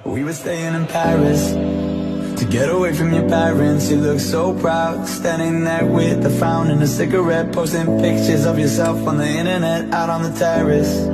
We were staying in Paris to get away from your parents. You look so proud, standing there with a frown and a cigarette, posting pictures of yourself on the internet, out on the terrace.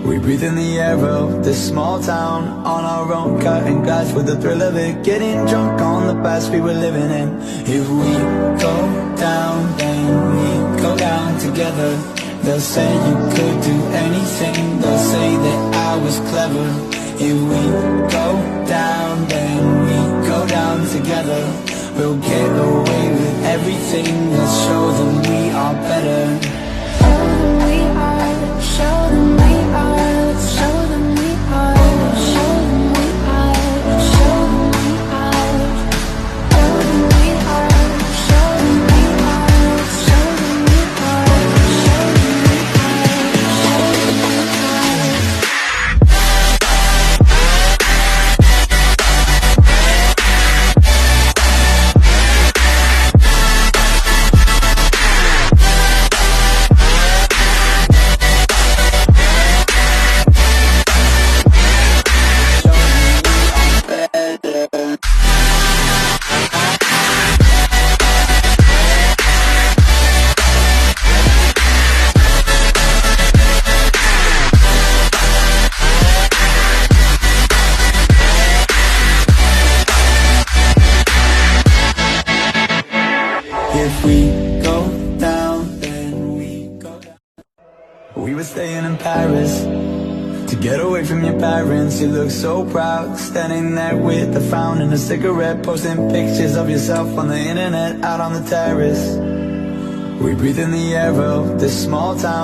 We breathe in the air of this small town, on our own, cutting glass with the thrill of it, getting drunk on the past we were living in. If we go down, then we go down together. They'll say you could do anything, they'll say that I was clever. If we go down, then we go down together. We'll get away with everything, let's show them we are better. Show them we are, show them we are, let's show them we are, show them we are, show them we are, show them we are, show them we are, show them we are, show them we are, show them we are. If we go down, then we go down. We were staying in Paris to get away from your parents. You look so proud, standing there with a frown and a cigarette, posting pictures of yourself on the internet, out on the terrace. We breathe in the air of this small town.